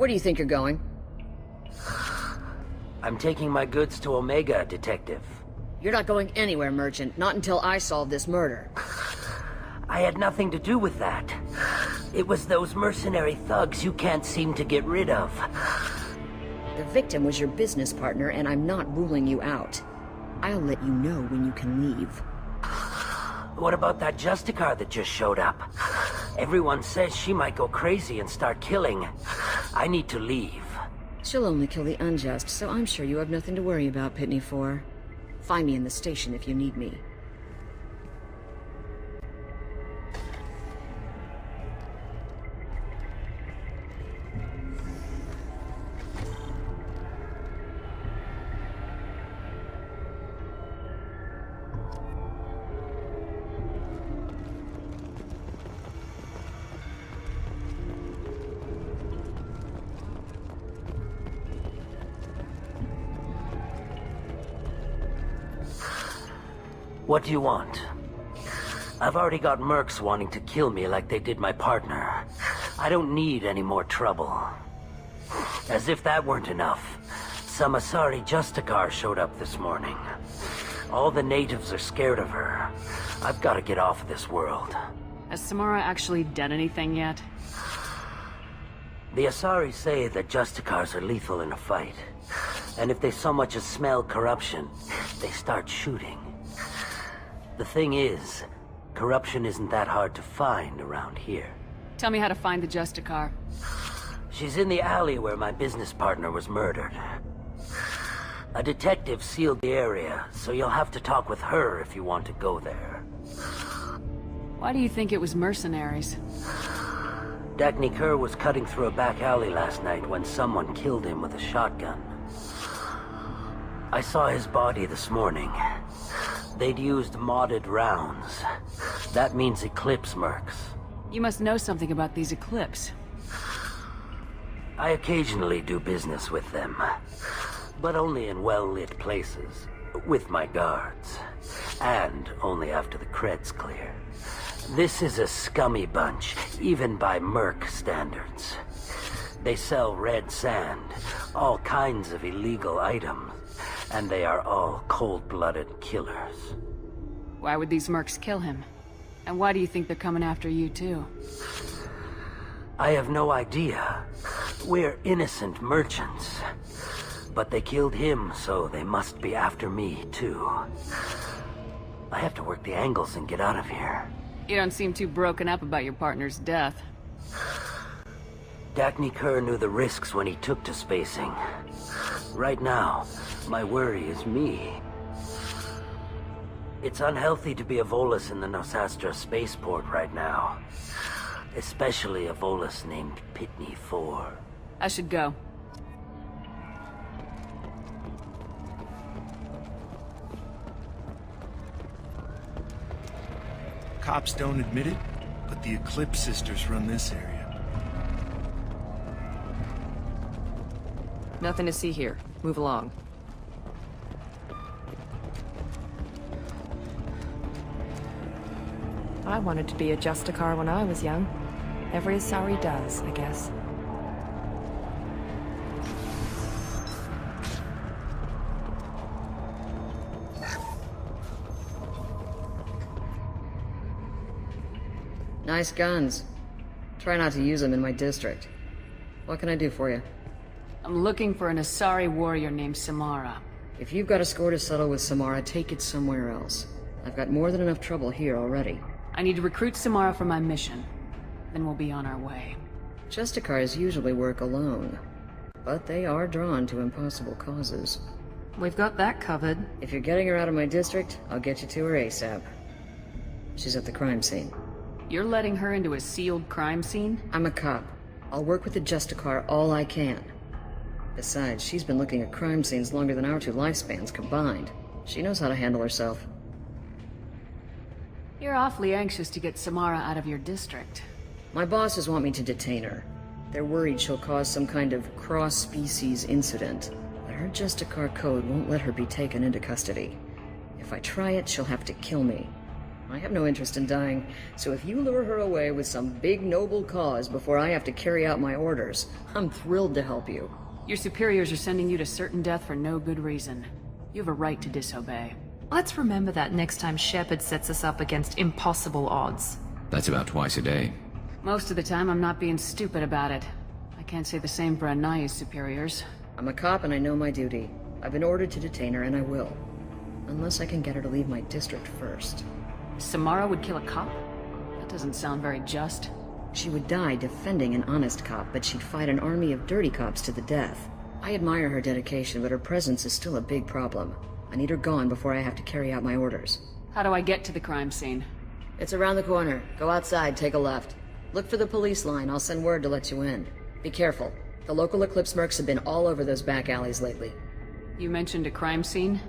Where do you think you're going? I'm taking my goods to Omega, Detective. You're not going anywhere, Merchant. Not until I solve this murder. I had nothing to do with that. It was those mercenary thugs you can't seem to get rid of. The victim was your business partner, and I'm not ruling you out. I'll let you know when you can leave. What about that Justicar that just showed up? Everyone says she might go crazy and start killing. I need to leave. She'll only kill the unjust, so I'm sure you have nothing to worry about, Pitney 4. Find me in the station if you need me. What do you want? I've already got mercs wanting to kill me like they did my partner. I don't need any more trouble. As if that weren't enough, some Asari Justicar showed up this morning. All the natives are scared of her. I've got to get off of this world. Has Samara actually done anything yet? The Asari say that Justicars are lethal in a fight. And if they so much as smell corruption, they start shooting. The thing is, corruption isn't that hard to find around here. Tell me how to find the Justicar. She's in the alley where my business partner was murdered. A detective sealed the area, so you'll have to talk with her if you want to go there. Why do you think it was mercenaries? Dagny Kerr was cutting through a back alley last night when someone killed him with a shotgun. I saw his body this morning. They'd used modded rounds. That means Eclipse mercs. You must know something about these Eclipse. I occasionally do business with them, but only in well-lit places, with my guards, and only after the creds clear. This is a scummy bunch, even by merc standards. They sell red sand, all kinds of illegal items, and they are all cold-blooded killers. Why would these mercs kill him? And why do you think they're coming after you too? I have no idea. We're innocent merchants. But they killed him, so they must be after me too. I have to work the angles and get out of here. You don't seem too broken up about your partner's death. Dagny Kerr knew the risks when he took to spacing. Right now, my worry is me. It's unhealthy to be a Volus in the Nosastra spaceport right now. Especially a Volus named Pitney 4. I should go. Cops don't admit it, but the Eclipse sisters run this area. Nothing to see here. Move along. I wanted to be a Justicar when I was young. Every Asari does, I guess. Nice guns. Try not to use them in my district. What can I do for you? I'm looking for an Asari warrior named Samara. If you've got a score to settle with Samara, take it somewhere else. I've got more than enough trouble here already. I need to recruit Samara for my mission. Then we'll be on our way. Justicars usually work alone, but they are drawn to impossible causes. We've got that covered. If you're getting her out of my district, I'll get you to her ASAP. She's at the crime scene. You're letting her into a sealed crime scene? I'm a cop. I'll work with the Justicar all I can. Besides, she's been looking at crime scenes longer than our two lifespans combined. She knows how to handle herself. You're awfully anxious to get Samara out of your district. My bosses want me to detain her. They're worried she'll cause some kind of cross-species incident. But her Justicar code won't let her be taken into custody. If I try it, she'll have to kill me. I have no interest in dying, so if you lure her away with some big noble cause before I have to carry out my orders, I'm thrilled to help you. Your superiors are sending you to certain death for no good reason. You have a right to disobey. Let's remember that next time Shepard sets us up against impossible odds. That's about twice a day. Most of the time, I'm not being stupid about it. I can't say the same for Anaya's superiors. I'm a cop and I know my duty. I've been ordered to detain her and I will. Unless I can get her to leave my district first. Samara would kill a cop? That doesn't sound very just. She would die defending an honest cop, but she'd fight an army of dirty cops to the death. I admire her dedication, but her presence is still a big problem. I need her gone before I have to carry out my orders. How do I get to the crime scene? It's around the corner. Go outside, take a left. Look for the police line. I'll send word to let you in. Be careful. The local Eclipse mercs have been all over those back alleys lately. You mentioned a crime scene?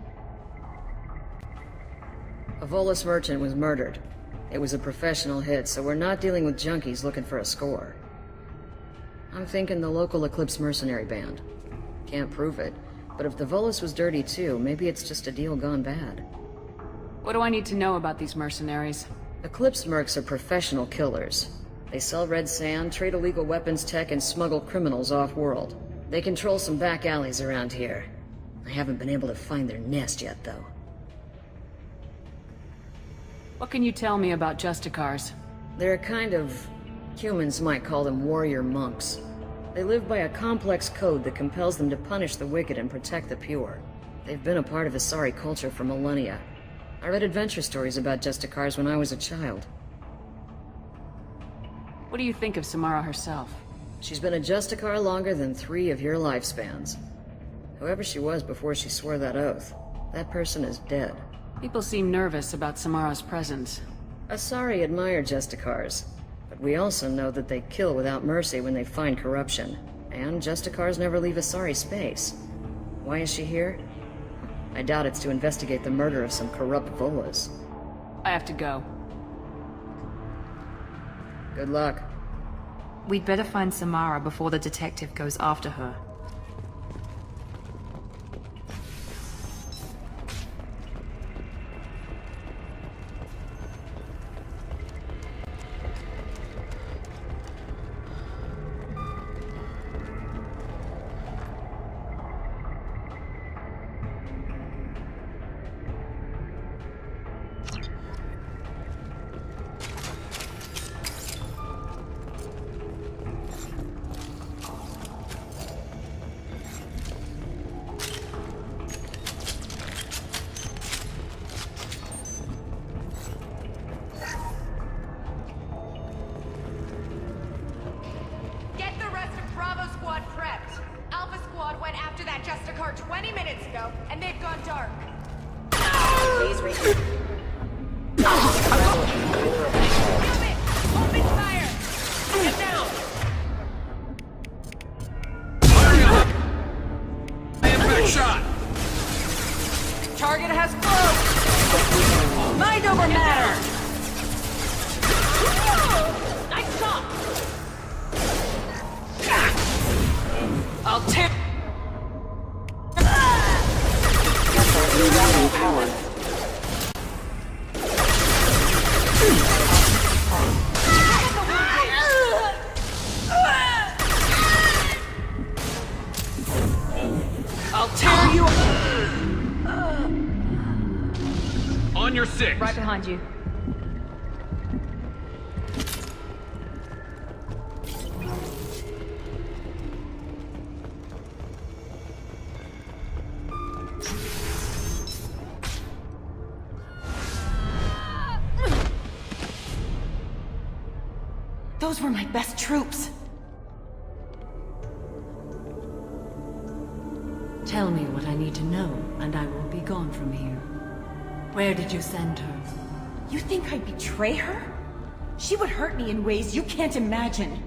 A Volus merchant was murdered. It was a professional hit, so we're not dealing with junkies looking for a score. I'm thinking the local Eclipse mercenary band. Can't prove it, but if the Volus was dirty too, maybe it's just a deal gone bad. What do I need to know about these mercenaries? Eclipse mercs are professional killers. They sell red sand, trade illegal weapons tech, and smuggle criminals off-world. They control some back alleys around here. I haven't been able to find their nest yet, though. What can you tell me about Justicars? They're a kind of... humans might call them warrior monks. They live by a complex code that compels them to punish the wicked and protect the pure. They've been a part of Asari culture for millennia. I read adventure stories about Justicars when I was a child. What do you think of Samara herself? She's been a Justicar longer than 3 of your lifespans. Whoever she was before she swore that oath, that person is dead. People seem nervous about Samara's presence. Asari admire Justicars, but we also know that they kill without mercy when they find corruption. And Justicars never leave Asari space. Why is she here? I doubt it's to investigate the murder of some corrupt Volas. I have to go. Good luck. We'd better find Samara before the detective goes after her. Justicar 20 minutes ago, and they've gone dark. Please reach. Move it! Open fire! Get down! Impact shot! Target has closed! Mind over matter! Nice shot! I'll tear... I'll tear you... On your 6. Right behind you. Those were my best troops. Tell me what I need to know, and I will be gone from here. Where did you send her? You think I'd betray her? She would hurt me in ways you can't imagine.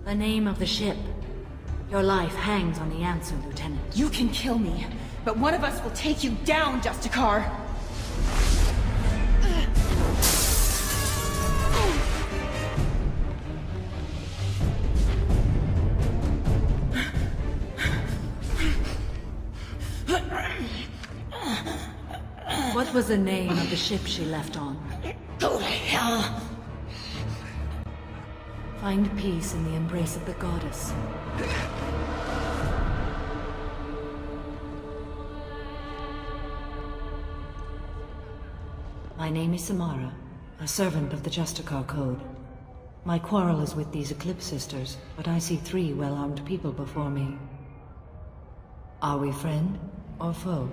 The name of the ship. Your life hangs on the answer, Lieutenant. You can kill me, but one of us will take you down, Justicar. What was the name of the ship she left on? Go to hell! Find peace in the embrace of the goddess. My name is Samara, a servant of the Justicar Code. My quarrel is with these Eclipse Sisters, but I see 3 well-armed people before me. Are we friend or foe?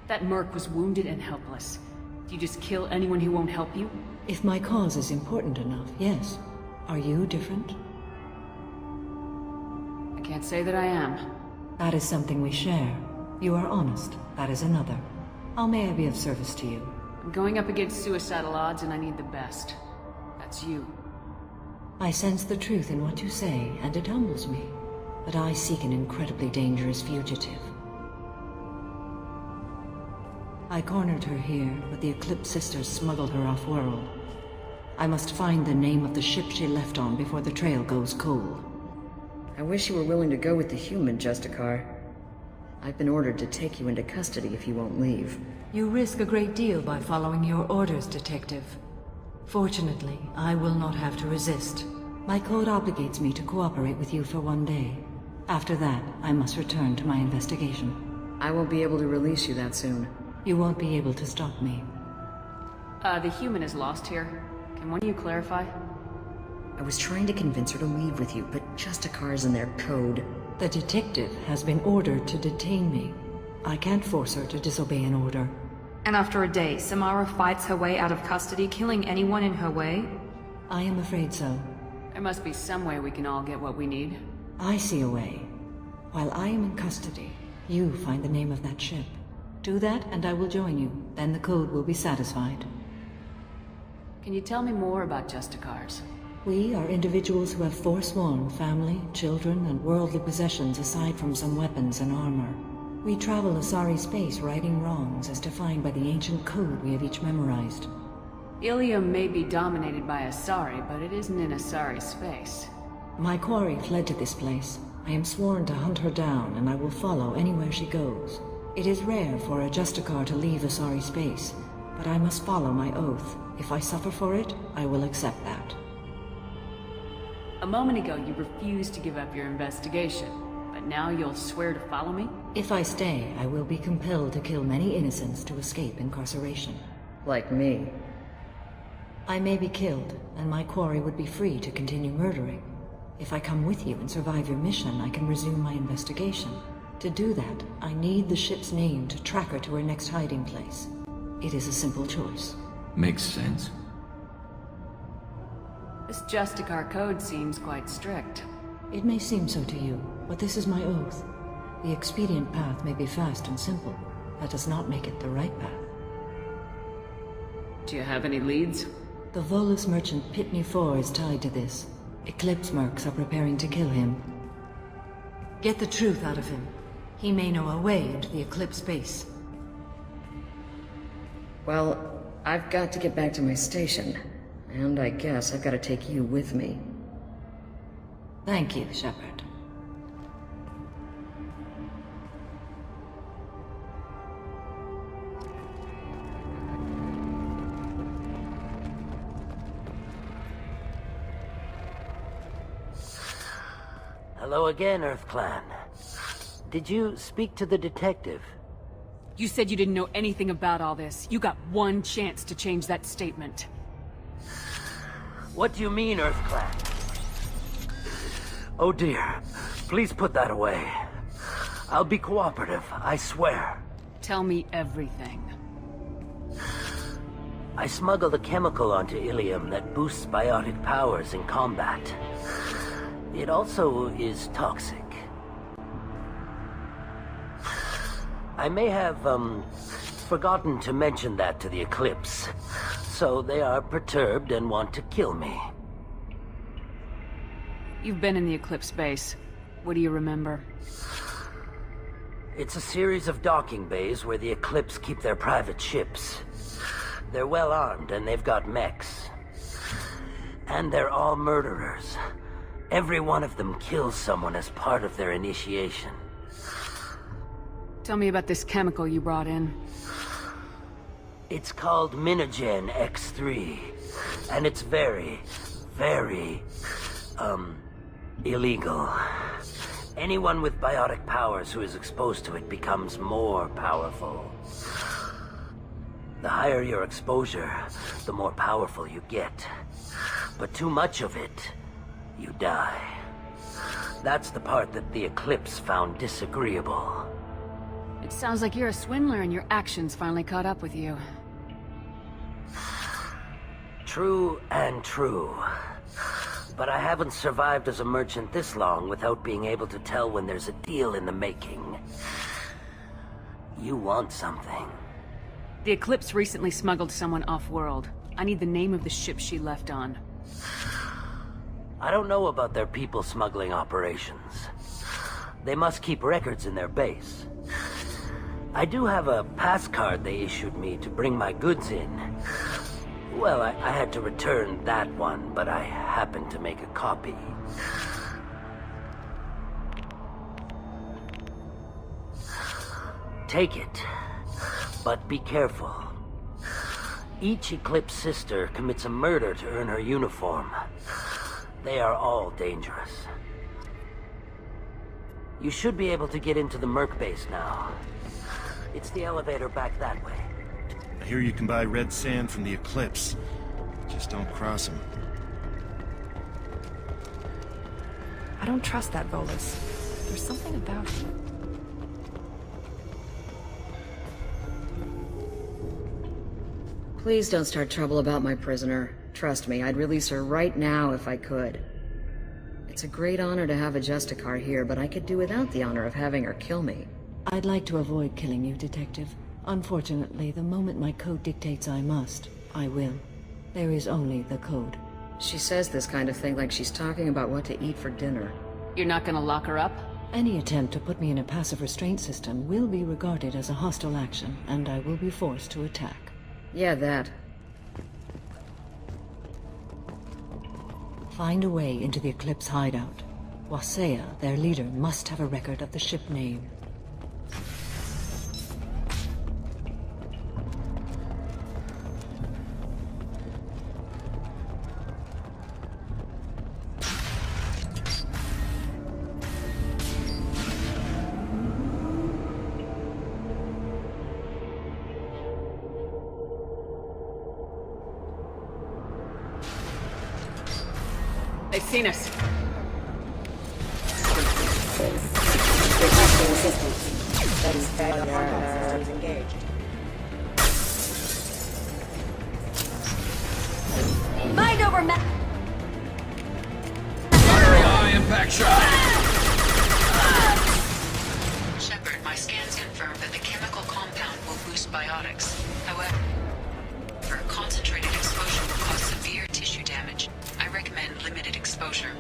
That merc was wounded and helpless. Do you just kill anyone who won't help you? If my cause is important enough, yes. Are you different? I can't say that I am. That is something we share. You are honest, that is another. How may I be of service to you? I'm going up against suicidal odds and I need the best. That's you. I sense the truth in what you say, and it humbles me. But I seek an incredibly dangerous fugitive. I cornered her here, but the Eclipse Sisters smuggled her off-world. I must find the name of the ship she left on before the trail goes cold. I wish you were willing to go with the human, Justicar. I've been ordered to take you into custody if you won't leave. You risk a great deal by following your orders, Detective. Fortunately, I will not have to resist. My code obligates me to cooperate with you for 1 day. After that, I must return to my investigation. I won't be able to release you that soon. You won't be able to stop me. The human is lost here. Can one of you clarify? I was trying to convince her to leave with you, but Justicar's in their code. The detective has been ordered to detain me. I can't force her to disobey an order. And after a day, Samara fights her way out of custody, killing anyone in her way? I am afraid so. There must be some way we can all get what we need. I see a way. While I am in custody, you find the name of that ship. Do that and I will join you. Then the code will be satisfied. Can you tell me more about Justicars? We are individuals who have forsworn family, children, and worldly possessions aside from some weapons and armor. We travel Asari space righting wrongs as defined by the ancient code we have each memorized. Illium may be dominated by Asari, but it isn't in Asari space. My quarry fled to this place. I am sworn to hunt her down, and I will follow anywhere she goes. It is rare for a Justicar to leave Asari space, but I must follow my oath. If I suffer for it, I will accept that. A moment ago, you refused to give up your investigation, but now you'll swear to follow me? If I stay, I will be compelled to kill many innocents to escape incarceration. Like me. I may be killed, and my quarry would be free to continue murdering. If I come with you and survive your mission, I can resume my investigation. To do that, I need the ship's name to track her to her next hiding place. It is a simple choice. Makes sense. This Justicar code seems quite strict. It may seem so to you, but this is my oath. The expedient path may be fast and simple. That does not make it the right path. Do you have any leads? The Volus merchant Pitney 4 is tied to this. Eclipse mercs are preparing to kill him. Get the truth out of him. He may know a way into the Eclipse base. Well, I've got to get back to my station. And I guess I've got to take you with me. Thank you, Shepard. Hello again, Earth Clan. Did you speak to the detective? You said you didn't know anything about all this. You got one chance to change that statement. What do you mean, Earth Clan? Oh dear. Please put that away. I'll be cooperative, I swear. Tell me everything. I smuggled a chemical onto Illium that boosts biotic powers in combat. It also is toxic. I may have, forgotten to mention that to the Eclipse. So they are perturbed and want to kill me. You've been in the Eclipse base. What do you remember? It's a series of docking bays where the Eclipse keep their private ships. They're well armed and they've got mechs. And they're all murderers. Every one of them kills someone as part of their initiation. Tell me about this chemical you brought in. It's called Minigen X3, and it's very, very, illegal. Anyone with biotic powers who is exposed to it becomes more powerful. The higher your exposure, the more powerful you get. But too much of it, you die. That's the part that the Eclipse found disagreeable. It sounds like you're a swindler and your actions finally caught up with you. True and true. But I haven't survived as a merchant this long without being able to tell when there's a deal in the making. You want something. The Eclipse recently smuggled someone off-world. I need the name of the ship she left on. I don't know about their people smuggling operations. They must keep records in their base. I do have a pass card they issued me to bring my goods in. Well, I had to return that one, but I happened to make a copy. Take it, but be careful. Each Eclipse sister commits a murder to earn her uniform. They are all dangerous. You should be able to get into the Merc base now. It's the elevator back that way. I hear you can buy red sand from the Eclipse. Just don't cross them. I don't trust that Volus. There's something about him. Please don't start trouble about my prisoner. Trust me, I'd release her right now if I could. It's a great honor to have a Justicar here, but I could do without the honor of having her kill me. I'd like to avoid killing you, Detective. Unfortunately, the moment my code dictates I must, I will. There is only the code. She says this kind of thing like she's talking about what to eat for dinner. You're not gonna lock her up? Any attempt to put me in a passive restraint system will be regarded as a hostile action, and I will be forced to attack. Yeah, that. Find a way into the Eclipse hideout. Wasea, their leader, must have a record of the ship name. They've seen us. Mind over ma- Fire high impact shot! Shepard, my scans confirm that the chemical compound will boost biotics. However, concentrated exposure will cause severe tissue damage. I recommend limited exposure.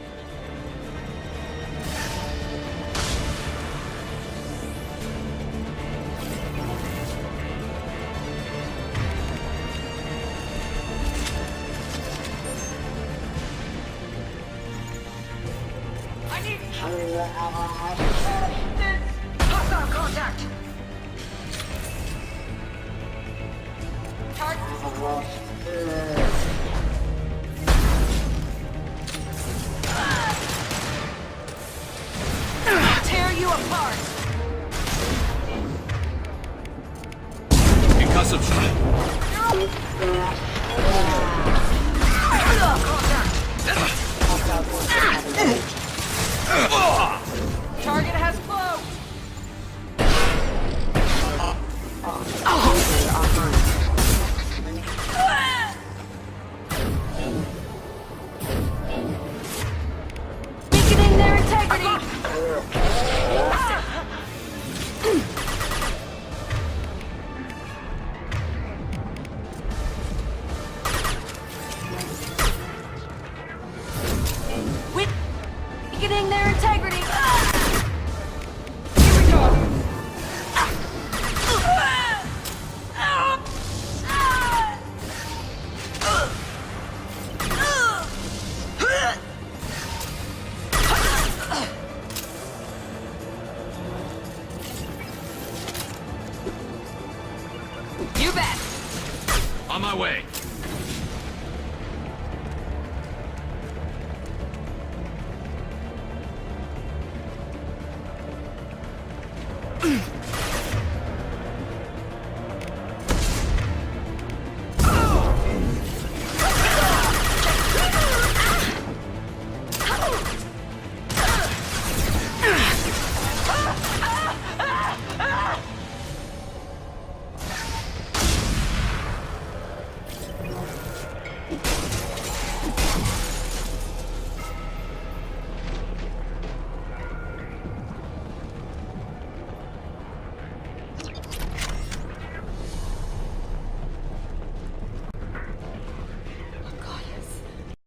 Hostile contact! Tear you apart! Concussive shot! Target has flow! Weakening their integrity! way.